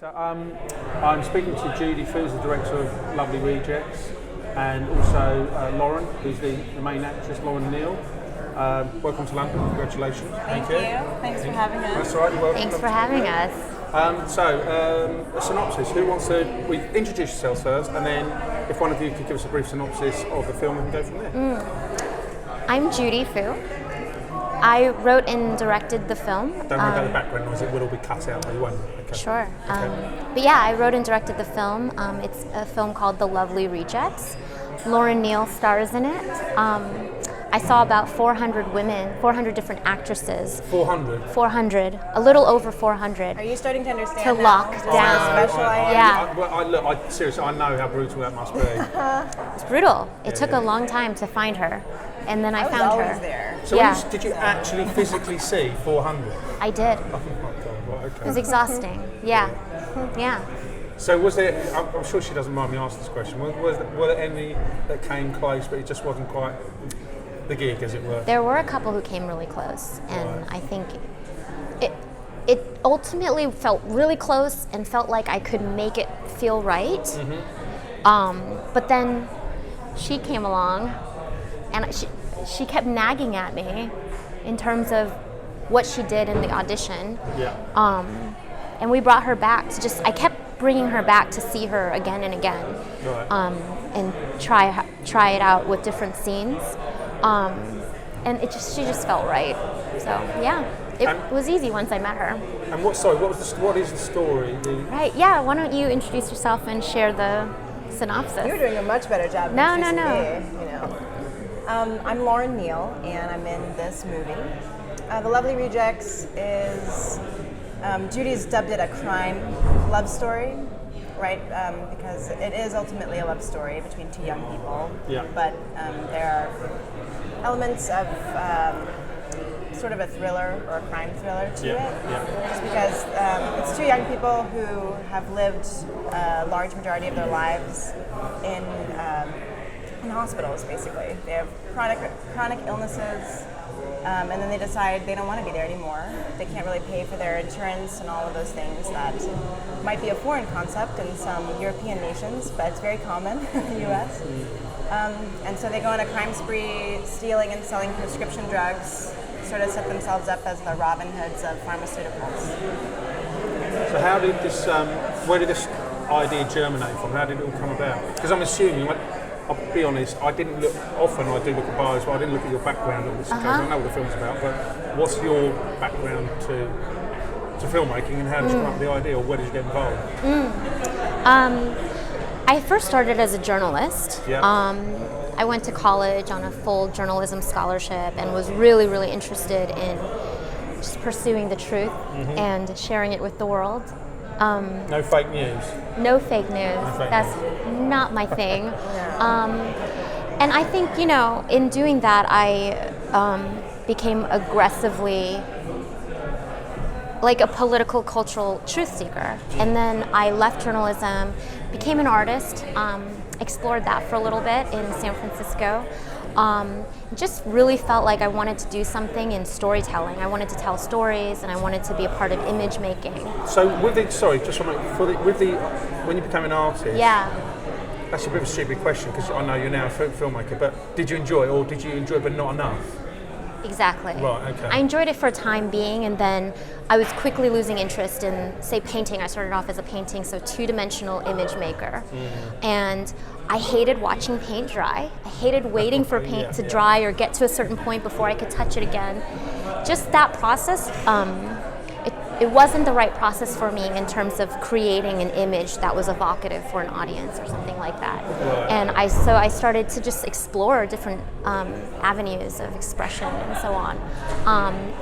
So I'm speaking to Judy, who's the director of Lovely Rejects, and also Lauren, who's the main actress, Lauren Neal. Welcome to London. Congratulations. Thank you. Thanks for having us. That's all right. You're welcome. Thanks for having us. A synopsis. Who wants to? We introduce yourselves first, and then if one of you could give us a brief synopsis of the film, we can go from there. I'm Judy Fu. I wrote and directed the film. Don't worry about the background noise; it will all be cut out, but you won't. Okay. Sure. Okay. But yeah, I wrote and directed the film. It's a film called The Lovely Rejects. Lauren Neal stars in it. I saw about 400 women, 400 different actresses. 400? 400, a little over 400. Are you starting to understand To now lock just down. how special I am? Yeah. Seriously, I know how brutal that must be. It's brutal. It took a long time to find her, and then I was found always her. there. So did you actually physically see 400? I did. Oh my God, right, okay. It was exhausting. Yeah. So was there, I'm sure she doesn't mind me asking this question, were there any that came close but it just wasn't quite the gig, as it were? There were a couple who came really close, and I think it ultimately felt really close and felt like I could make it feel right. But then she came along, and she kept nagging at me in terms of what she did in the audition. Yeah. And we brought her back to I kept bringing her back to see her again and again, Right. and try it out with different scenes. And she just felt right. So yeah, it was easy once I met her. And what is the story? Right, yeah, why don't you introduce yourself and share the synopsis? You're doing a much better job No. than me. I'm Lauren Neal, and I'm in this movie. The Lovely Rejects is, Judy's dubbed it a crime love story, right? Because it is ultimately a love story between two young people. Yeah. But there are elements of sort of a thriller or a crime thriller to it. Yeah. Just because it's two young people who have lived a large majority of their lives in hospitals, basically. They have chronic illnesses, and then they decide they don't want to be there anymore. They can't really pay for their insurance and all of those things that might be a foreign concept in some European nations, but it's very common in the US. And so they go on a crime spree, stealing and selling prescription drugs, sort of set themselves up as the Robin Hoods of pharmaceuticals. So how did this, where did this idea germinate from? How did it all come about? Because I'm assuming, I'll be honest, I didn't look, often I do look at bios, but I didn't look at your background on this occasion. I know what the film's about, but what's your background to filmmaking, and how did you come up with the idea, or where did you get involved? I first started as a journalist. Yeah. I went to college on a full journalism scholarship and was really, really interested in just pursuing the truth and sharing it with the world. No fake news? No fake news. That's not my thing. And I think, in doing that, I became aggressively like a political, cultural truth seeker. And then I left journalism, became an artist, explored that for a little bit in San Francisco. Just really felt like I wanted to do something in storytelling. I wanted to tell stories, and I wanted to be a part of image making. So when you became an artist, that's a bit of a stupid question because I know you're now a filmmaker, but did you enjoy it, or did you enjoy it but not enough? Exactly. Right, okay. I enjoyed it for a time being, and then I was quickly losing interest in, say, painting. I started off as a painting, so two-dimensional image maker. And I hated watching paint dry. I hated waiting for paint to dry or get to a certain point before I could touch it again. Just that process, it wasn't the right process for me in terms of creating an image that was evocative for an audience or something like that. Right. And I started to just explore different avenues of expression and so on,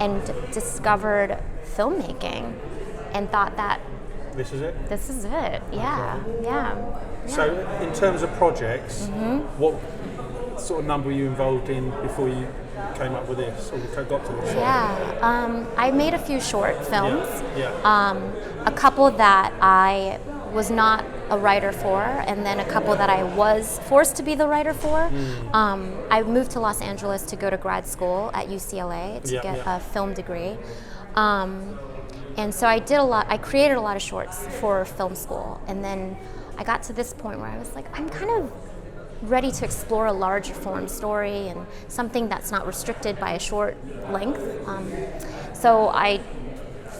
and discovered filmmaking and thought that this is it? This is it, yeah. So in terms of projects, what sort of number were you involved in before you came up with this, or got to this? I made a few short films. Yeah. A couple that I was not a writer for, and then a couple that I was forced to be the writer for. I moved to Los Angeles to go to grad school at UCLA to get a film degree. And so I created a lot of shorts for film school. And then I got to this point where I was like, I'm kind of ready to explore a larger form story and something that's not restricted by a short length. So I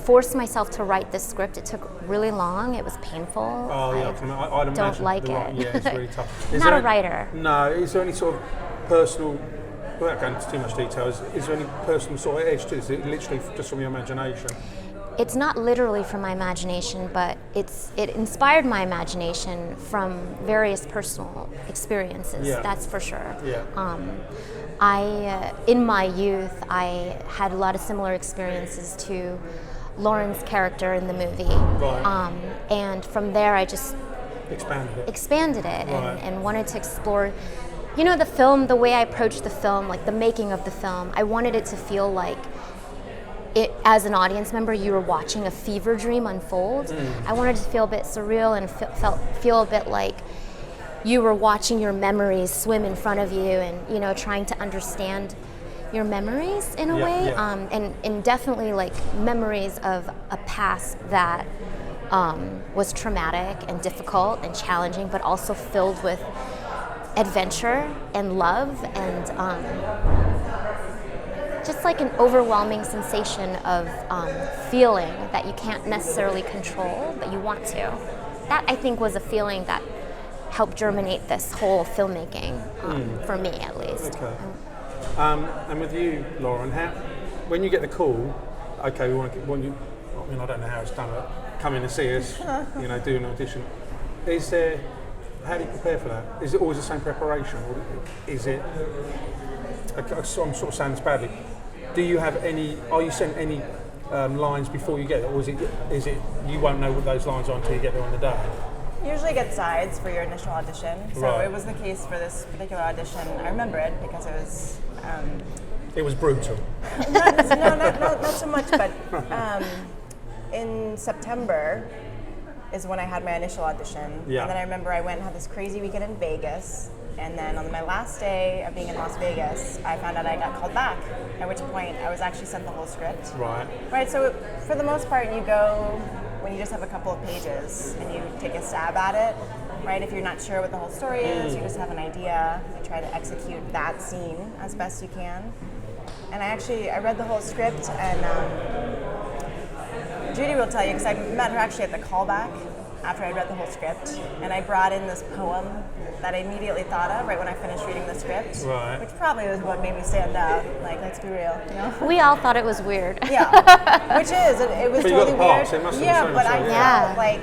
forced myself to write this script. It took really long. It was painful. Oh yeah, I'd don't like it. Yeah, it's really tough. Not a writer. No, is there any sort of personal, without going into too much detail, is there any personal sort of edge to this? Is it literally just from your imagination? It's not literally from my imagination, but it inspired my imagination from various personal experiences. Yeah. That's for sure. Yeah. In my youth, I had a lot of similar experiences to Lauren's character in the movie. Right. And from there, I just expanded it right. and wanted to explore. You know, the film, the way I approached the film, like the making of the film, I wanted it to feel like it, as an audience member, you were watching a fever dream unfold. I wanted to feel a bit surreal and feel a bit like you were watching your memories swim in front of you, and you know, trying to understand your memories in a way. Yeah. And definitely like memories of a past that was traumatic and difficult and challenging, but also filled with adventure and love and just like an overwhelming sensation of feeling that you can't necessarily control, but you want to. That, I think, was a feeling that helped germinate this whole filmmaking, for me at least. Okay. And with you, Lauren, when you get the call, okay, we want you, I mean, I don't know how it's done, but come in and see us, you know, do an audition. How do you prepare for that? Is it always the same preparation, or is it? I'm sort of saying this badly. Do you have any? Are you sent any lines before you get it, or is it you won't know what those lines are until you get there on the day? You usually get sides for your initial audition. So right. It was the case for this particular audition. I remember it because it was. It was brutal. Not so much, but in September is when I had my initial audition. Yeah. And then I remember I went and had this crazy weekend in Vegas. And then on my last day of being in Las Vegas, I found out I got called back, at which point I was actually sent the whole script. Right. Right, so for the most part, you go when you just have a couple of pages and you take a stab at it, right? If you're not sure what the whole story is, you just have an idea, you try to execute that scene as best you can. And I read the whole script, and Judy will tell you, because I met her actually at the callback after I read the whole script, and I brought in this poem that I immediately thought of right when I finished reading the script, right. Which probably was what made me stand out. Like, let's be real, you know? We all thought it was weird. Yeah, which is it was but totally you got the part, weird. So it must yeah, have but I yeah. felt like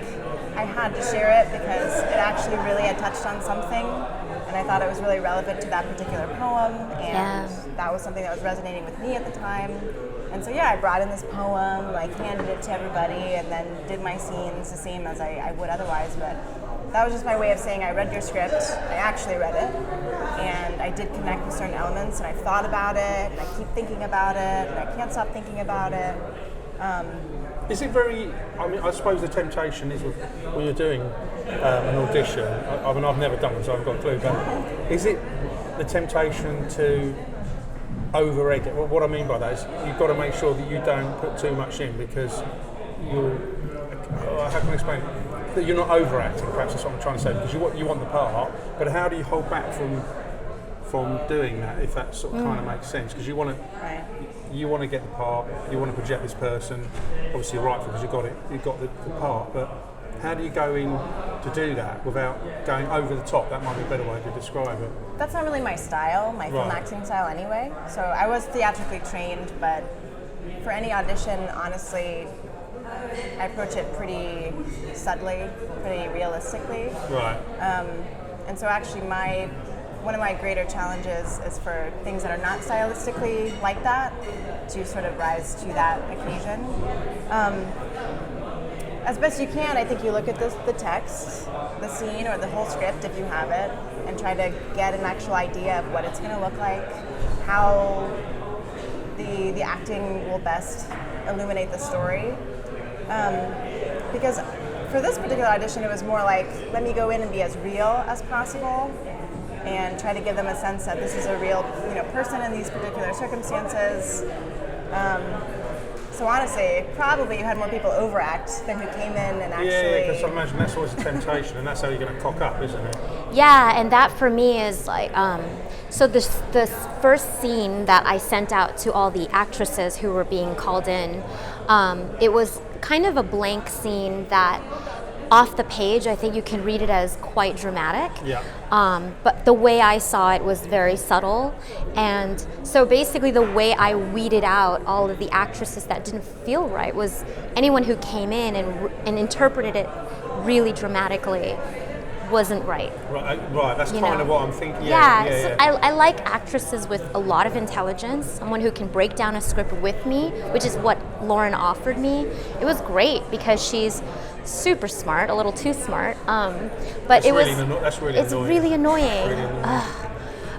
I had to share it because it actually really had touched on something, and I thought it was really relevant to that particular poem, and that was something that was resonating with me at the time. And so I brought in this poem, like handed it to everybody, and then did my scenes the same as I would otherwise. But that was just my way of saying I read your script, I actually read it, and I did connect with certain elements, and I've thought about it, and I keep thinking about it, and I can't stop thinking about it. Is it very, I mean, I suppose the temptation is when you're doing an audition, I mean, I've never done one, so I've got a clue, but is it the temptation to over-egg it? Well, what I mean by that is you've got to make sure that you don't put too much in because how can I explain it? That you're not overacting, perhaps that's what I'm trying to say, because you want the part, but how do you hold back from doing that, if that sort of kind of makes sense? Because you want to get the part, you want to project this person, obviously you're right because you've got the part, but how do you go in to do that without going over the top? That might be a better way to describe it. That's not really my style, my film acting style anyway. So I was theatrically trained, but for any audition, honestly, I approach it pretty subtly, pretty realistically. Right. And so actually one of my greater challenges is for things that are not stylistically like that to sort of rise to that occasion. As best you can, I think you look at the text, the scene, or the whole script if you have it, and try to get an actual idea of what it's going to look like, how the acting will best illuminate the story. Because for this particular audition, it was more like, let me go in and be as real as possible and try to give them a sense that this is a real person in these particular circumstances. So honestly, probably you had more people overact than who came in and actually... Yeah, because I imagine that's always a temptation, and that's how you're going to cock up, isn't it? Yeah, and that for me is like, so this first scene that I sent out to all the actresses who were being called in, it was kind of a blank scene that off the page, I think you can read it as quite dramatic. Yeah. But the way I saw it was very subtle. And so basically the way I weeded out all of the actresses that didn't feel right was anyone who came in and interpreted it really dramatically wasn't right. Right. That's kind of what I'm thinking. So I like actresses with a lot of intelligence, someone who can break down a script with me, which is what Lauren offered me. It was great because she's super smart, a little too smart. But that's really annoying. It's really annoying.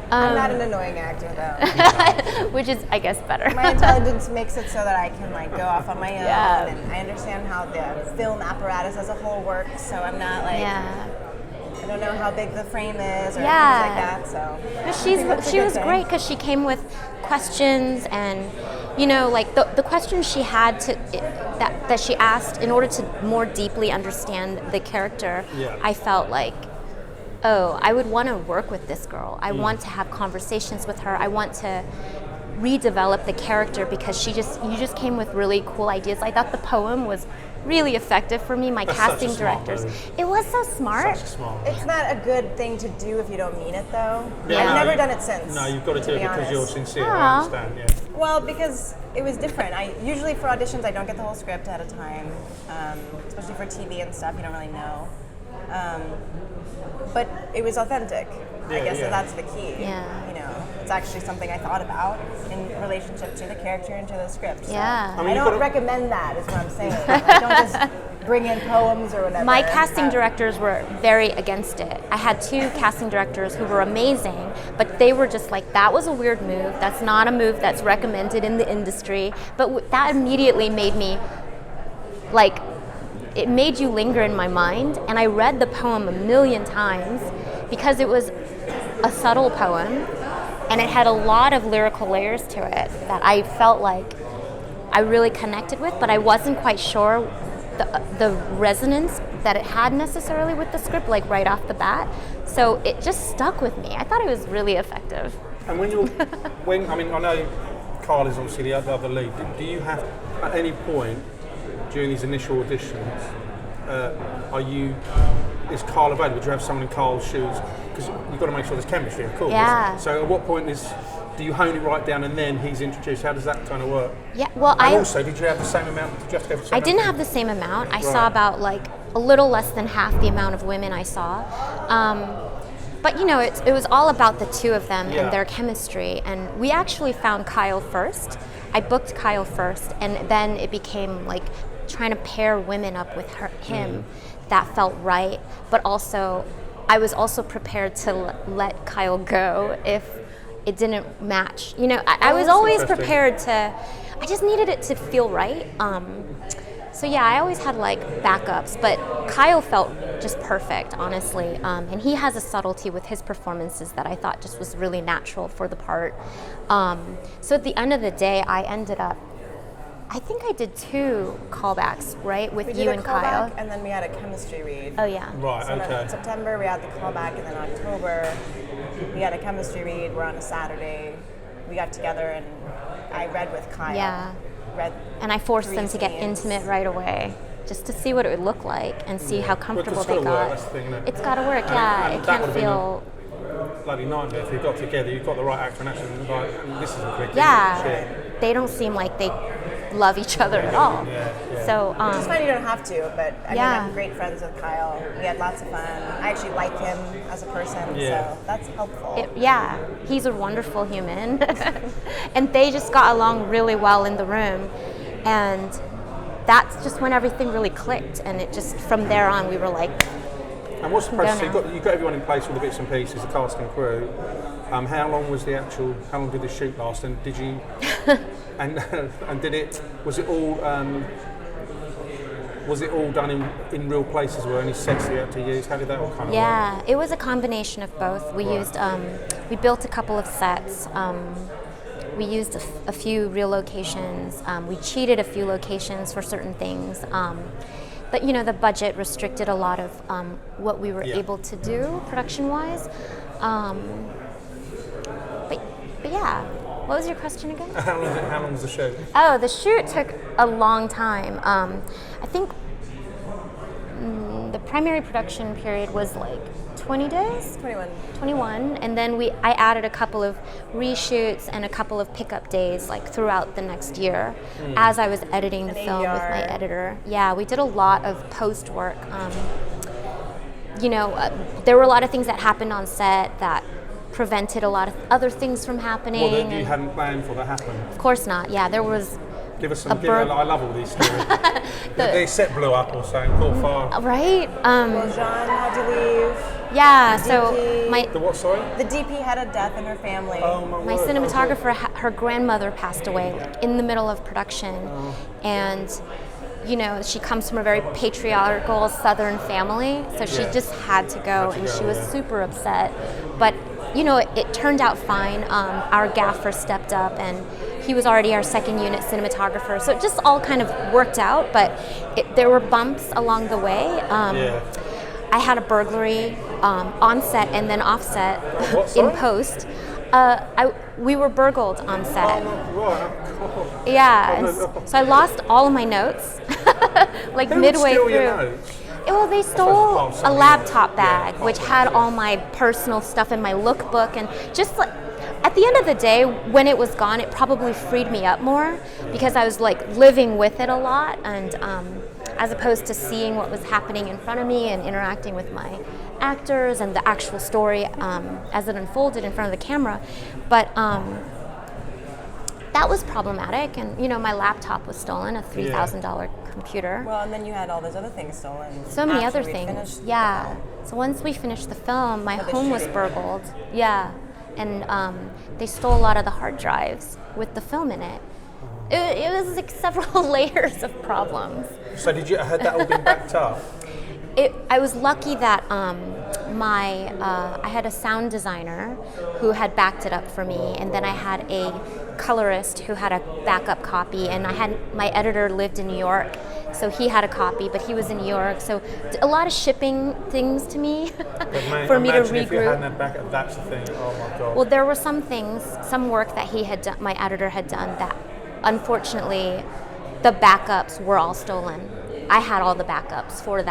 I'm not an annoying actor though. Which is, I guess, better. My intelligence makes it so that I can like go off on my own, and I understand how the film apparatus as a whole works. So I'm not like I don't know how big the frame is or things like that. So she was great because she came with questions and like the questions she had that she asked in order to more deeply understand the character. I felt like, oh, I would want to work with this girl. I want to have conversations with her. I want to redevelop the character because you just came with really cool ideas. I thought the poem was really effective for me. That's casting directors. It was so smart. It's not a good thing to do if you don't mean it though. I've never done it since. No, you've got to do it because you're sincere. I understand, yeah. Well, because it was different. I usually for auditions I don't get the whole script ahead of time, especially for TV and stuff. You don't really know. But it was authentic. I guess that's the key. It's actually something I thought about in relationship to the character and to the script. So I don't recommend that, is what I'm saying. I don't just bring in poems or whatever. My casting directors were very against it. I had 2 casting directors who were amazing, but they were just like, that was a weird move. That's not a move that's recommended in the industry. But that immediately made me like, it made you linger in my mind, and I read the poem a million times because it was a subtle poem and it had a lot of lyrical layers to it that I felt like I really connected with, but I wasn't quite sure the resonance that it had necessarily with the script, like right off the bat. So it just stuck with me. I thought it was really effective. And I know Carl is obviously the other lead. Do you have, at any point during these initial auditions, is Carl available? Do you have someone in Carl's shoes? Because you've got to make sure there's chemistry, of course. Yeah. So at what point do you hone it right down and then he's introduced? How does that kind of work? Yeah, well, and also, did you have the same amount? Did you have to have the same I didn't have the same amount. I saw about like a little less than half the amount of women I saw. But it was all about the 2 of them and their chemistry. And we actually found Kyle first. I booked Kyle first, and then it became like trying to pair women up with him. That felt right, but also I was also prepared to let Kyle go if it didn't match. I was always prepared to. I just needed it to feel right. So I always had like backups, but Kyle felt just perfect, honestly. And he has a subtlety with his performances that I thought just was really natural for the part. So at the end of the day, I ended up, I think I did 2 callbacks, right, with you and Kyle. And then we had a chemistry read. Oh yeah. Right. So okay. In September we had the callback, and then October we had a chemistry read. We're on a Saturday. We got together and I read with Kyle. Yeah. And I forced them to get intimate right away, just to see what it would look like and see how comfortable they got. That's the thing, isn't it? It's got to work. It can't feel. Bloody nightmare if you got together. You've got the right actor and actress. And this isn't quick. They don't seem like they love each other at all. So it's fine, you don't have to, but I'm great friends with Kyle. We had lots of fun. I actually like him as a person, so that's helpful. He's a wonderful human. And they just got along really well in the room, and that's just when everything really clicked, and it just, from there on, we were like, and what's the process? So you've got everyone in place with the bits and pieces, the cast and crew. How long did the shoot last, and did you and was it all done in real places? Were any sets that you had to use? How did that all kind of work? It was a combination of both. We used we built a couple of sets. We used a few real locations. We cheated a few locations for certain things. But the budget restricted a lot of what we were able to do production-wise. But yeah, what was your question again? How long was the shoot? Oh, the shoot took a long time. I think the primary production period was like 20 days? 21. And then I added a couple of reshoots and a couple of pickup days like throughout the next year as I was editing the film with my editor. Yeah, we did a lot of post work. There were a lot of things that happened on set that prevented a lot of other things from happening. Well, that you hadn't planned for that happen? Of course not. Yeah, there was Give us some. I love all these stories. the set blew up or something. Caught fire. Right. Well, Jean had to leave. Yeah. The So DP The what? Sorry. The DP had a death in her family. Oh my word. cinematographer, her grandmother passed away like, in the middle of production, and she comes from a very patriarchal Southern family, so she just had to go, and she was super upset. But it turned out fine. Our gaffer stepped up, and he was already our second unit cinematographer, so it just all kind of worked out. But there were bumps along the way. I had a burglary on set and then off set in post. We were burgled on set. Yeah, and so I lost all of my notes, like Who midway would steal through. your notes? Well, they stole a laptop bag, which had all my personal stuff in my lookbook, and just like at the end of the day, when it was gone, it probably freed me up more because I was like living with it a lot, and as opposed to seeing what was happening in front of me and interacting with my actors and the actual story as it unfolded in front of the camera. But that was problematic, and my laptop was stolen, a $3,000 computer. Well, and then you had all those other things stolen. So many after other we things. finished Yeah. So once we finished the film, my home was burgled. Yeah. And they stole a lot of the hard drives with the film in it. It was like several layers of problems. So had that all been backed up? I was lucky that I had a sound designer who had backed it up for me, and then I had a colorist who had a backup copy, and my editor lived in New York, so he had a copy, but he was in New York, so a lot of shipping things to me for me to regroup. If you hadn't had backup, that's the thing. Oh my God. Well, there were some things, some work that he had done, my editor had done, that unfortunately the backups were all stolen. I had all the backups for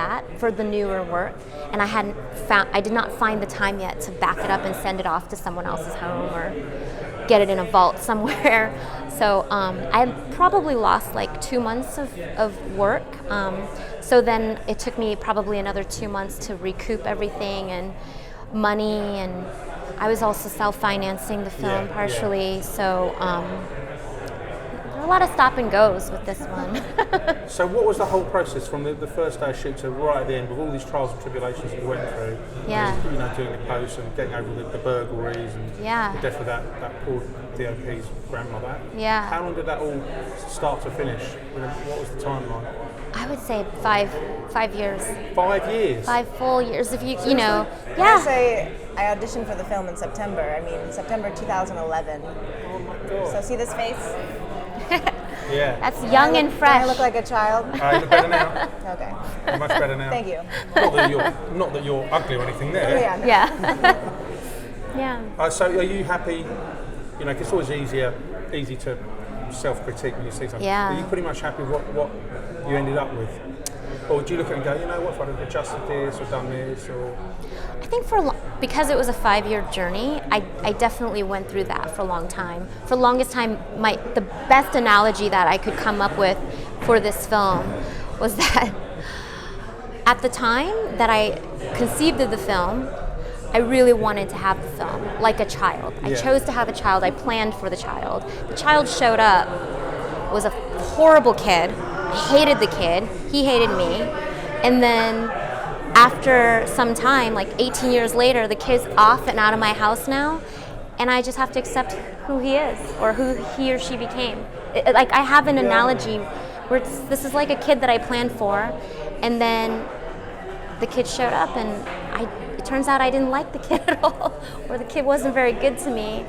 the newer work, and I did not find the time yet to back it up and send it off to someone else's home or get it in a vault somewhere. So I had probably lost like 2 months of work. So then it took me probably another 2 months to recoup everything and money, and I was also self-financing the film partially. So a lot of stop and goes with this one. So what was the whole process from the first day of shoot to right at the end, with all these trials and tribulations that you went through? Yeah. Doing the post and getting over the burglaries and the death of that poor DOP's grandmother. Yeah. How long did that all start to finish? What was the timeline? I would say 5 years. 5 years? 5 full years. If you I say I auditioned for the film in September. September 2011. Oh my God. So see this face? Yeah. That's young and fresh. I look like a child. You look better now. Okay. You're much better now. Thank you. Not that you're ugly or anything there. Yeah. Yeah. Yeah. So are you happy? Cause it's always easy to self-critique when you see something. Yeah. Are you pretty much happy with what you ended up with? Or do you look at it and go, what if I'd have adjusted this or done this? Or I think because it was a 5-year journey, I definitely went through that for a long time. For the longest time, the best analogy that I could come up with for this film was that at the time that I conceived of the film, I really wanted to have the film like a child. I chose to have a child. I planned for the child. The child showed up, was a horrible kid. I hated the kid. He hated me. And then after some time, like 18 years later, the kid's off and out of my house now, and I just have to accept who he is or who he or she became. I have an analogy where this is like a kid that I planned for, and then the kid showed up, and it turns out I didn't like the kid at all, or the kid wasn't very good to me.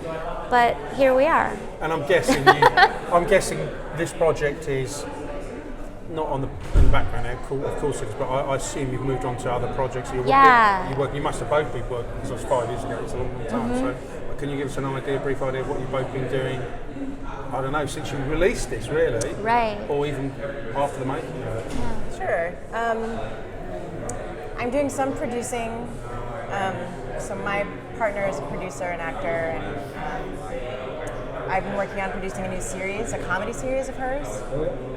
But here we are. And I'm guessing this project is not in the background now, of course it is, but I assume you've moved on to other projects. You must have both been working, because it was 5 years ago, it's a long time. So can you give us a brief idea of what you've both been doing, I don't know, since you released this, really? Right. Or even after the making of it? Yeah. Sure. I'm doing some producing. So my partner is a producer and actor, and I've been working on producing a new series, a comedy series of hers.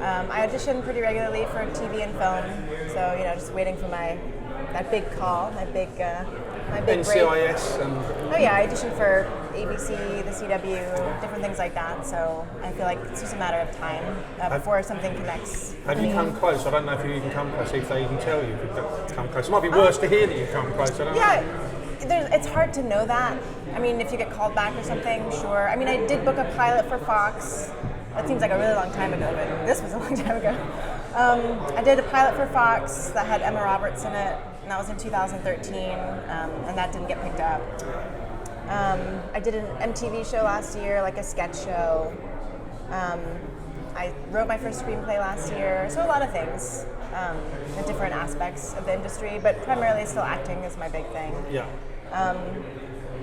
I audition pretty regularly for TV and film, so just waiting for that big call, my big NCIS break. and... Oh yeah, I auditioned for ABC, the CW, different things like that, so I feel like it's just a matter of time before something connects. Have you come close? I don't know if you even come close, if they even tell you if you've come close. It might be worse to hear that you've come close, I don't know. It's hard to know that. I mean, if you get called back or something, sure. I mean, I did book a pilot for Fox. That seems like a really long time ago, but this was a long time ago. I did a pilot for Fox that had Emma Roberts in it, and that was in 2013, and that didn't get picked up. I did an MTV show last year, like a sketch show. I wrote my first screenplay last year, so a lot of things in different aspects of the industry, but primarily still acting is my big thing. Yeah.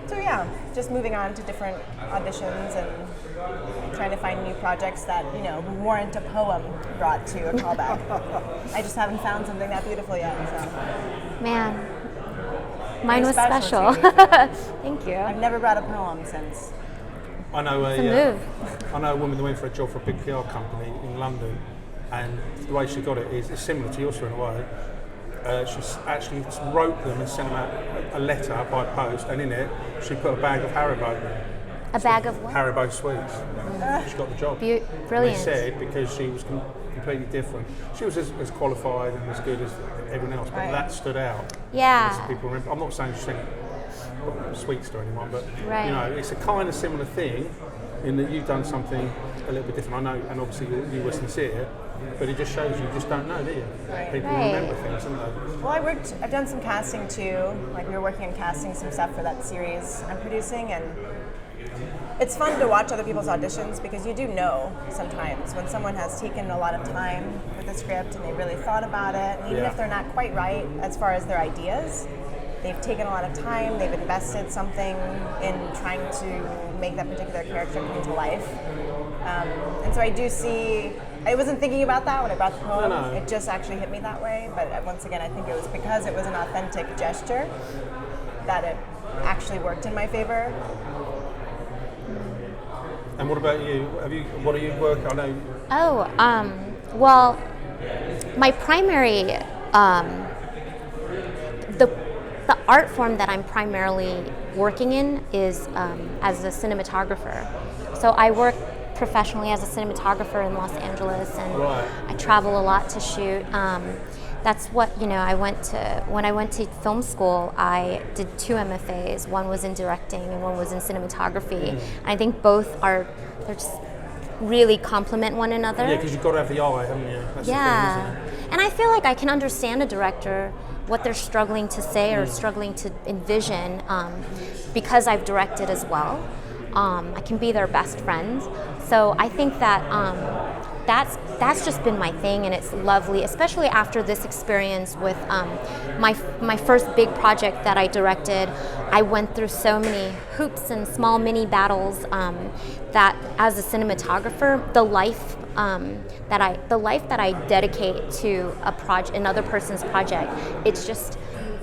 So yeah, just moving on to different auditions and trying to find new projects that, warrant a poem brought to a callback. I just haven't found something that beautiful yet, so. Man, mine was special. Thank you. I've never brought a poem since. I know move. I know a woman that went for a job for a big PR company in London, and the way she got it is similar to yours in a way. She actually wrote them and sent them out a letter by post, and in it she put a bag of Haribo. A bag of what? Haribo sweets. She got the job. Brilliant. And they said because she was completely different. She was as qualified and as good as everyone else, but that stood out. Yeah. People remember. I'm not saying she sent sweets to anyone, but right. It's a kind of similar thing in that you've done something a little bit different. I know, and obviously you were sincere, but it just shows you just don't know, do you? Right. People remember things, don't they? Well, I've done some casting too. Like we were working on casting some stuff for that series I'm producing, and it's fun to watch other people's auditions because you do know sometimes when someone has taken a lot of time with the script and they really thought about it, and even if they're not quite right as far as their ideas, they've taken a lot of time, they've invested something in trying to make that particular character come to life. And so I do see, I wasn't thinking about that when I brought the poem, It just actually hit me that way, but once again I think it was because it was an authentic gesture that it actually worked in my favor. And what about you? What are you working on? Well, my primary, the art form that I'm primarily working in is as a cinematographer. So I work professionally as a cinematographer in Los Angeles, and I travel a lot to shoot. That's what, when I went to film school, I did 2 MFAs. One was in directing and one was in cinematography. And I think both they're just really complement one another. Yeah, because you've got to have the eye, haven't you? That's the thing, isn't it? And I feel like I can understand a director, what they're struggling to say or struggling to envision, because I've directed as well. I can be their best friend. So I think that that's just been my thing, and it's lovely, especially after this experience with my first big project that I directed. I went through so many hoops and small mini battles that, as a cinematographer, the life that I dedicate to another person's project, it's just,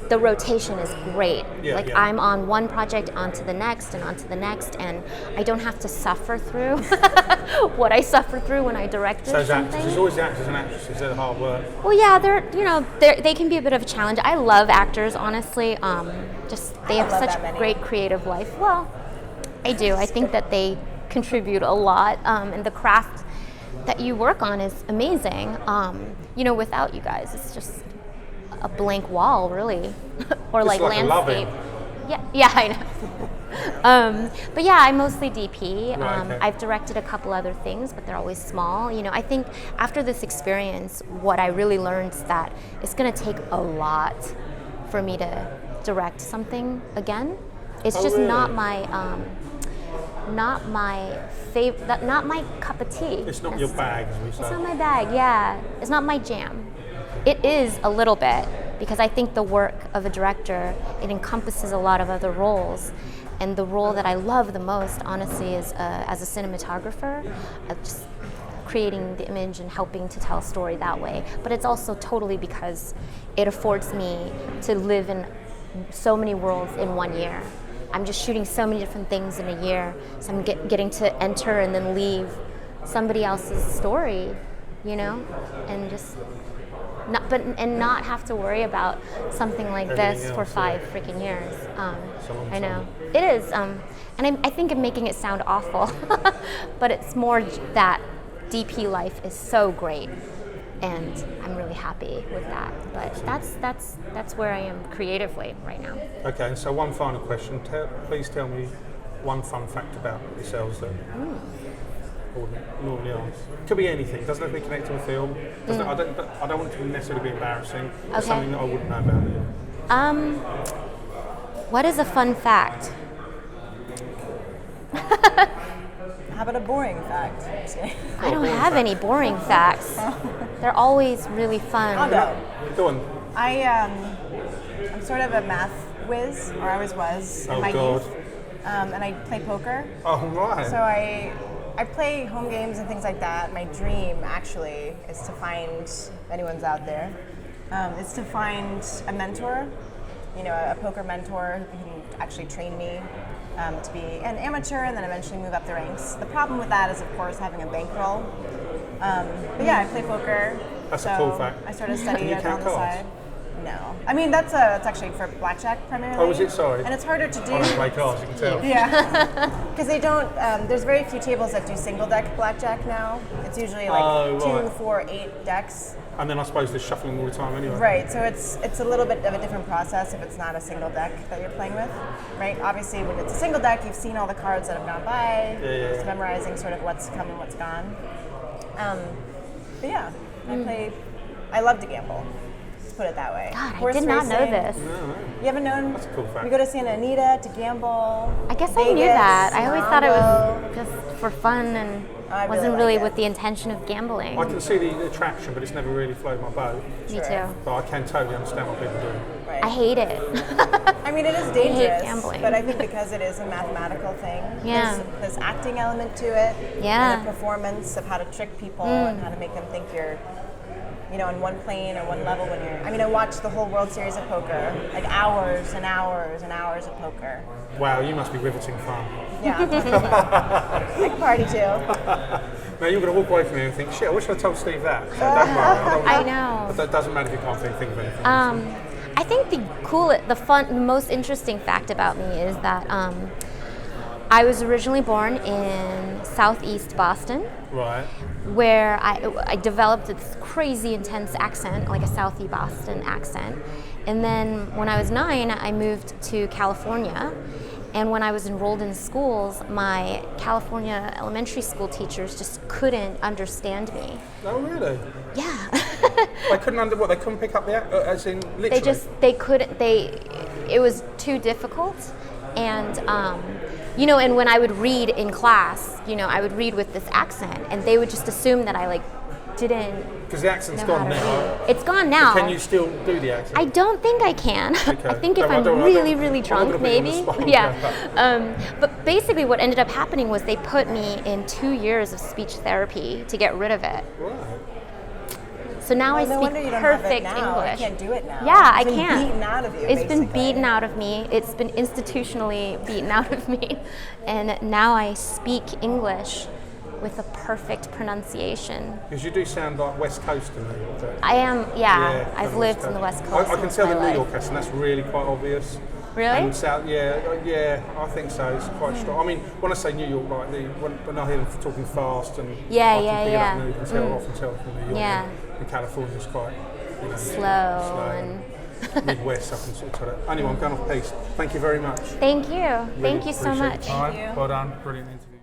the rotation is great. I'm on one project onto the next, and I don't have to suffer through what I suffer through when I directed something. Actors, there's always the actors and actresses. They're the hard work. Well, yeah, they can be a bit of a challenge. I love actors, honestly. They have such great creative life. Well, I do. I think that they contribute a lot, and the craft that you work on is amazing. Without you guys, it's just a blank wall, really, or it's like landscape. Yeah, I know. But yeah, I'm mostly DP. I've directed a couple other things, but they're always small. I think after this experience, what I really learned is that it's going to take a lot for me to direct something again. It's just really? not my favorite, not my cup of tea. It's not your bag, as we say. It's not my bag, yeah. It's not my jam. It is a little bit, because I think the work of a director, it encompasses a lot of other roles. And the role that I love the most, honestly, is as a cinematographer, just creating the image and helping to tell a story that way. But it's also totally because it affords me to live in so many worlds in 1 year. I'm just shooting so many different things in a year, so I'm getting to enter and then leave somebody else's story, you know, and just not have to worry about something like this for 5 freaking years. I know it is, and I think I'm making it sound awful, but it's more that DP life is so great, and I'm really happy with that. But that's where I am creatively right now. Okay, and so one final question. Please tell me one fun fact about yourselves that normally ask. Could be anything. Doesn't have to be connected to a film. I don't want it to necessarily be embarrassing. Okay. Something that I wouldn't know about you. What is a fun fact? How about a boring fact? I don't have any boring facts. They're always really fun. I'll go. Go on. I'm sort of a math whiz, or I always was in my youth. And I play poker. Oh, right. So I play home games and things like that. My dream, actually, is to find, if anyone's out there, is to find a mentor, you know, a poker mentor who can actually train me to be an amateur and then eventually move up the ranks. The problem with that is, of course, having a bankroll. But yeah, I play poker. That's a cool fact. I sort of study it on the cards? side. No. I mean, that's actually for blackjack primarily. Oh, is it? Sorry. And it's harder to do. I don't play cards, you can tell. Yeah. Because they don't, there's very few tables that do single deck blackjack now. It's usually like 2, 4, 8 decks. And then I suppose they're shuffling all the time anyway. Right, so it's a little bit of a different process if it's not a single deck that you're playing with, right? Obviously, when it's a single deck, you've seen all the cards that have gone by, just memorizing sort of what's come and what's gone. But yeah, I love to gamble. Let's put it that way. God, Horse I did not know racing. this. No. You haven't known? That's a cool fact. We go to Santa Anita to gamble. I guess Vegas, I knew that. I always thought it Mambo. was just for fun and I wasn't like really it. with the intention of gambling. I can see the attraction, but it's never really floated my boat. Me too. But I can totally understand what people do. Right. I hate it. I mean, it is dangerous, gambling. but I think because it is a mathematical thing, Yeah. there's acting element to it, Yeah. and the performance of how to trick people and how to make them think you're, you know, on one plane or one level when you're. I mean, I watched the whole World Series of Poker, like hours and hours and hours of poker. Wow, you must be riveting fun. Yeah, I can party too. Now you're going to walk away from here and think, shit, I wish I'd told Steve that. So don't worry. I know. But that doesn't matter if you can't think of anything. I think the most interesting fact about me is that I was originally born in Southeast Boston, Right. where I developed this crazy intense accent, like a Southie Boston accent. And then when I was 9, I moved to California. And when I was enrolled in schools, my California elementary school teachers just couldn't understand me. Oh, really? Yeah. They couldn't They couldn't pick up the as in literally. It was too difficult. And, you know, and when I would read in class, you know, I would read with this accent, and they would just assume that I didn't. Because the accent's know gone how to now. read. It's gone now. Can you still do the accent? I don't think I can. Okay. I think if I I'm don't- really I'm drunk, not gonna put you on the maybe. spot. Yeah. But basically, what ended up happening was they put me in 2 years of speech therapy to get rid of it. Right. So now Well, no I wonder speak you don't have it perfect now. English. You can't do it now. Yeah, I It's been can't. beaten out of you. It's been basically. beaten out of me. It's been institutionally beaten out of me, and now I speak English with a perfect pronunciation. Because you do sound like West Coast to me. I am. Yeah, kind I've of lived West in the Coast. West Coast. I can most tell of the my New life. York accent. That's really quite obvious. Really? And South, yeah, I think so. It's quite strong. I mean, when I say New York, like when I hear them talking fast and Yeah, I can yeah, pick it up yeah. and you can tell, often tell from New York. Yeah. And California's quite Slow and Midwest. I can sort of tell it. Anyway, I'm going off piece. Thank you very much. Thank you. Thank you so Appreciate much. your time. Thank you. Well done. Brilliant interview.